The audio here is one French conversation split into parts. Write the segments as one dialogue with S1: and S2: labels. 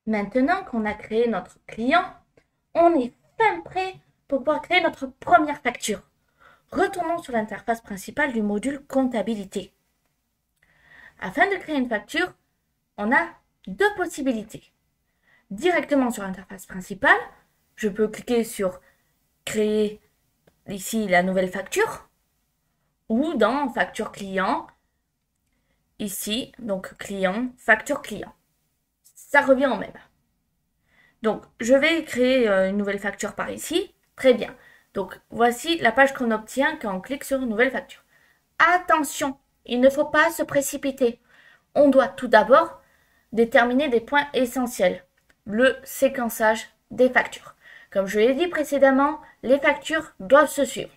S1: Maintenant qu'on a créé notre client, on est fin prêt pour pouvoir créer notre première facture. Retournons sur l'interface principale du module comptabilité. Afin de créer une facture, on a deux possibilités. Directement sur l'interface principale, je peux cliquer sur créer ici la nouvelle facture ou dans facture client, ici, donc client, facture client. Ça revient au même. Donc, je vais créer une nouvelle facture par ici. Très bien. Donc, voici la page qu'on obtient quand on clique sur nouvelle facture. Attention, il ne faut pas se précipiter. On doit tout d'abord déterminer des points essentiels. Le séquençage des factures. Comme je l'ai dit précédemment, les factures doivent se suivre.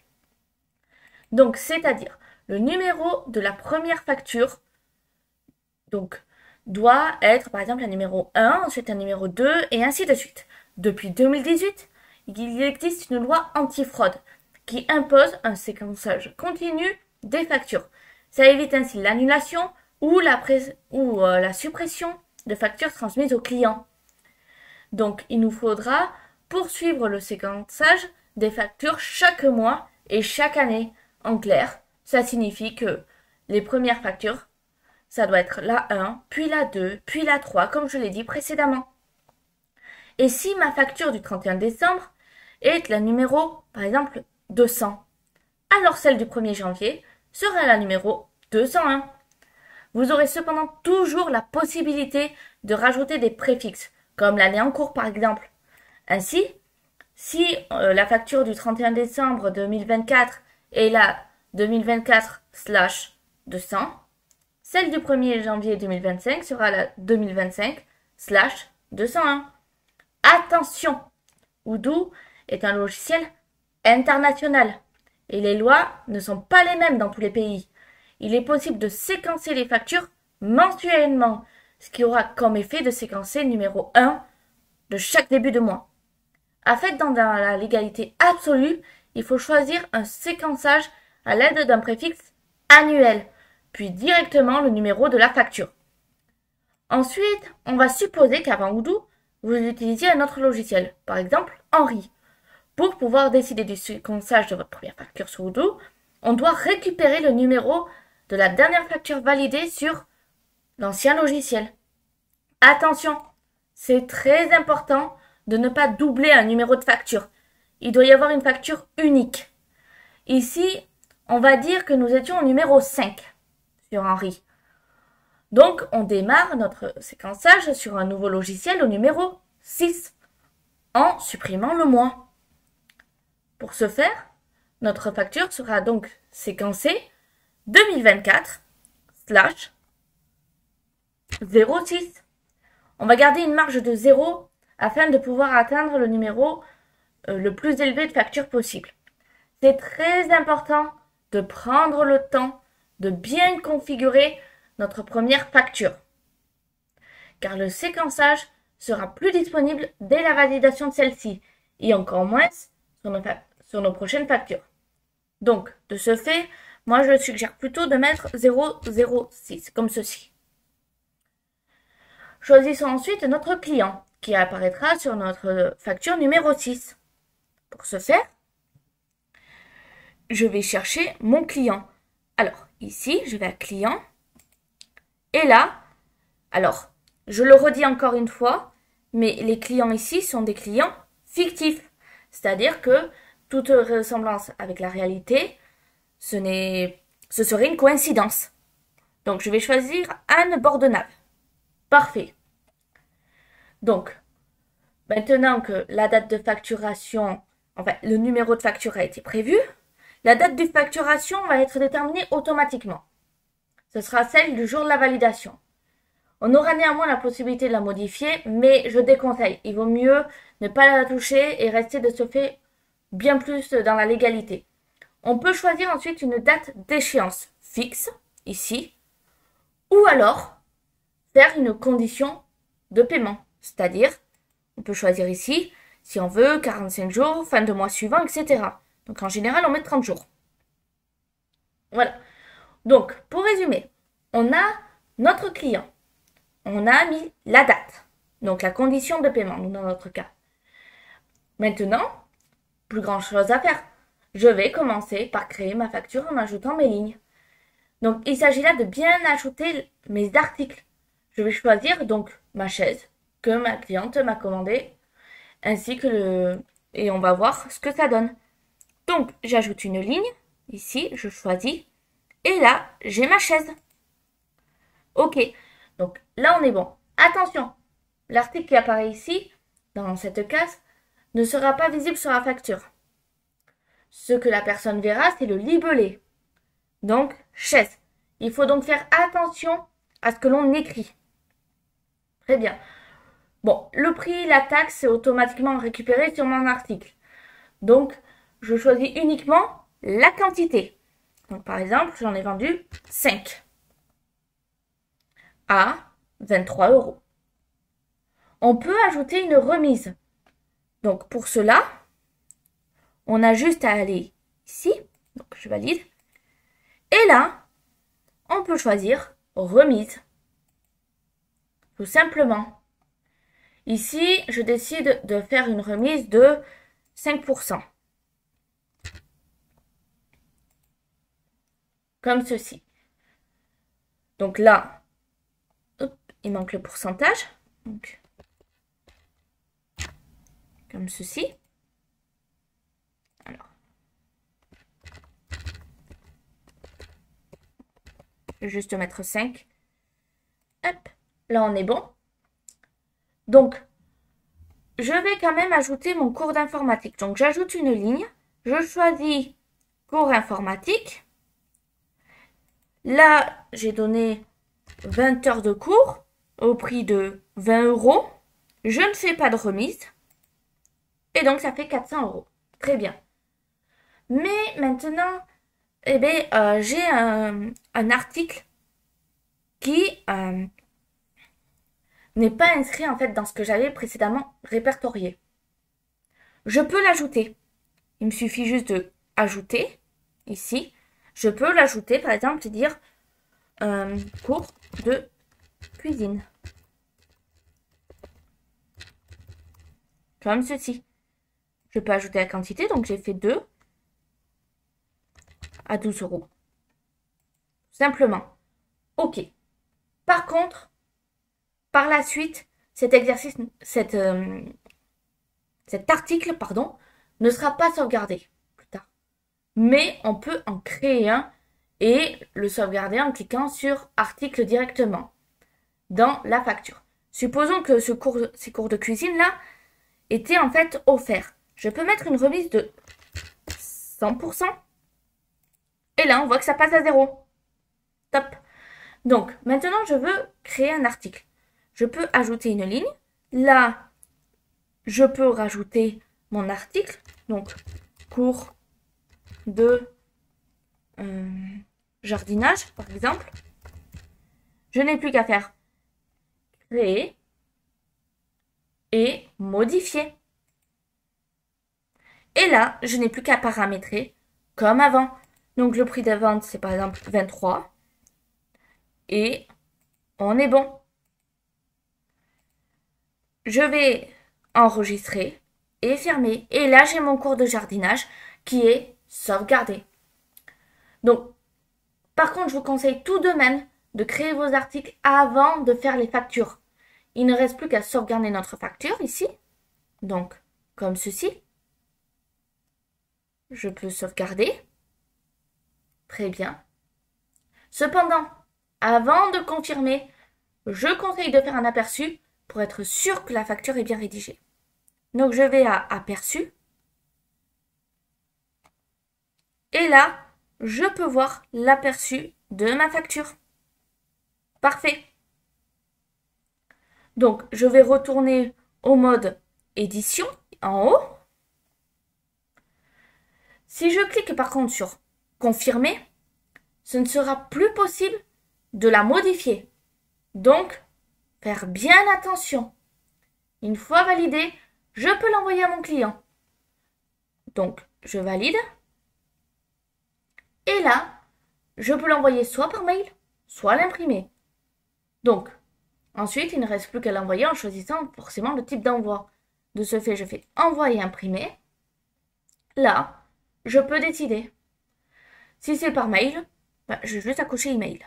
S1: Donc, c'est-à-dire le numéro de la première facture doit être par exemple un numéro 1, ensuite un numéro 2 et ainsi de suite. Depuis 2018, il existe une loi anti-fraude qui impose un séquençage continu des factures. Ça évite ainsi l'annulation ou la suppression de factures transmises aux clients. Donc, il nous faudra poursuivre le séquençage des factures chaque mois et chaque année. En clair, ça signifie que les premières factures, ça doit être la 1, puis la 2, puis la 3, comme je l'ai dit précédemment. Et si ma facture du 31 décembre est la numéro, par exemple, 200, alors celle du 1er janvier sera la numéro 201. Vous aurez cependant toujours la possibilité de rajouter des préfixes, comme l'année en cours par exemple. Ainsi, si la facture du 31 décembre 2024 est la 2024/200, celle du 1er janvier 2025 sera la 2025/201. Attention, Odoo est un logiciel international et les lois ne sont pas les mêmes dans tous les pays. Il est possible de séquencer les factures mensuellement, ce qui aura comme effet de séquencer le numéro 1 de chaque début de mois. Afin d'être dans la légalité absolue, il faut choisir un séquençage à l'aide d'un préfixe annuel, puis directement le numéro de la facture. Ensuite, on va supposer qu'avant Odoo, vous utilisiez un autre logiciel, par exemple Henry. Pour pouvoir décider du séquençage de votre première facture sur Odoo, on doit récupérer le numéro de la dernière facture validée sur l'ancien logiciel. Attention, c'est très important de ne pas doubler un numéro de facture. Il doit y avoir une facture unique. Ici, on va dire que nous étions au numéro 5 sur Henry. Donc, on démarre notre séquençage sur un nouveau logiciel au numéro 6 en supprimant le mois. Pour ce faire, notre facture sera donc séquencée 2024/06. On va garder une marge de 0 afin de pouvoir atteindre le numéro le plus élevé de facture possible. C'est très important de prendre le temps de bien configurer notre première facture, car le séquençage sera plus disponible dès la validation de celle-ci, et encore moins sur nos prochaines factures. Donc, de ce fait, moi je suggère plutôt de mettre 006, comme ceci. Choisissons ensuite notre client, qui apparaîtra sur notre facture numéro 6. Pour ce faire, je vais chercher mon client. Alors, ici, je vais à client. Et là, alors, je le redis encore une fois, mais les clients ici sont des clients fictifs. C'est-à-dire que toute ressemblance avec la réalité, ce serait une coïncidence. Donc, je vais choisir Anne Bordenave. Parfait. Donc, maintenant que la date de facturation, enfin, le numéro de facture a été prévu, la date de facturation va être déterminée automatiquement. Ce sera celle du jour de la validation. On aura néanmoins la possibilité de la modifier, mais je déconseille. Il vaut mieux ne pas la toucher et rester de ce fait bien plus dans la légalité. On peut choisir ensuite une date d'échéance fixe, ici, ou alors faire une condition de paiement. C'est-à-dire, on peut choisir ici, si on veut, 45 jours, fin de mois suivant, etc. Donc en général, on met 30 jours. Voilà. Donc, pour résumer, on a notre client. On a mis la date. Donc la condition de paiement, dans notre cas. Maintenant, plus grand chose à faire. Je vais commencer par créer ma facture en ajoutant mes lignes. Donc il s'agit là de bien ajouter mes articles. Je vais choisir donc ma chaise que ma cliente m'a commandée ainsi que le... Et on va voir ce que ça donne. Donc j'ajoute une ligne. Ici, je choisis. Et là, j'ai ma chaise. Ok. Donc là, on est bon. Attention, l'article qui apparaît ici, dans cette case, ne sera pas visible sur la facture. Ce que la personne verra, c'est le libellé. Donc, chaise. Il faut donc faire attention à ce que l'on écrit. Très bien. Bon, le prix, la taxe, est automatiquement récupéré sur mon article. Donc, je choisis uniquement la quantité. Donc, par exemple, j'en ai vendu 5 à 23 €. On peut ajouter une remise. Donc, pour cela, on a juste à aller ici. Donc, je valide. Et là, on peut choisir remise. Tout simplement. Ici, je décide de faire une remise de 5%. Comme ceci. Donc là, hop, il manque le pourcentage. Donc, comme ceci. Alors, je vais juste mettre 5. Hop, là on est bon. Donc, je vais quand même ajouter mon cours d'informatique. Donc, j'ajoute une ligne. Je choisis cours informatique. Là, j'ai donné 20 heures de cours au prix de 20 €. Je ne fais pas de remise. Et donc, ça fait 400 €. Très bien. Mais maintenant, eh bien, j'ai un article qui n'est pas inscrit en fait dans ce que j'avais précédemment répertorié. Je peux l'ajouter. Il me suffit juste de ajouter ici. Je peux l'ajouter par exemple et dire cours de cuisine. Comme ceci. Je peux ajouter la quantité, donc j'ai fait 2 à 12 €. Simplement. Ok. Par contre, par la suite, cet exercice, cet article, pardon, ne sera pas sauvegardé plus tard. Mais on peut en créer un et le sauvegarder en cliquant sur article directement dans la facture. Supposons que ces cours de cuisine là étaient en fait offerts. Je peux mettre une remise de 100%. Et là, on voit que ça passe à 0. Top. Donc, maintenant, je veux créer un article. Je peux ajouter une ligne. Là, je peux rajouter mon article. Donc, cours de jardinage, par exemple. Je n'ai plus qu'à faire créer et modifier. Et là, je n'ai plus qu'à paramétrer comme avant. Donc, le prix de vente, c'est par exemple 23. Et on est bon. Je vais enregistrer et fermer. Et là, j'ai mon cours de jardinage qui est sauvegardé. Donc, par contre, je vous conseille tout de même de créer vos articles avant de faire les factures. Il ne reste plus qu'à sauvegarder notre facture ici. Donc, comme ceci. Je peux sauvegarder. Très bien. Cependant, avant de confirmer, je conseille de faire un aperçu pour être sûr que la facture est bien rédigée. Donc, je vais à aperçu. Et là, je peux voir l'aperçu de ma facture. Parfait. Donc, je vais retourner au mode édition en haut. Si je clique par contre sur confirmer, ce ne sera plus possible de la modifier. Donc, faire bien attention. Une fois validé, je peux l'envoyer à mon client. Donc, je valide. Et là, je peux l'envoyer soit par mail, soit l'imprimer. Donc, Ensuite, il ne reste plus qu'à l'envoyer en choisissant forcément le type d'envoi. De ce fait, je fais envoyer imprimer. Là, je peux décider. Si c'est par mail, je vais juste cocher email.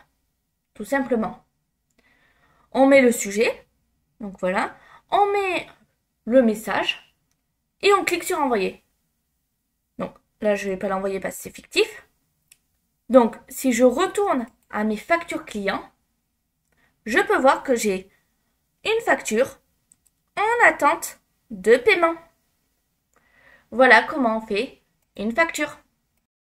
S1: Tout simplement. On met le sujet. Donc voilà. On met le message. Et on clique sur envoyer. Donc là, je ne vais pas l'envoyer parce que c'est fictif. Donc, si je retourne à mes factures clients, je peux voir que j'ai une facture en attente de paiement. Voilà comment on fait une facture.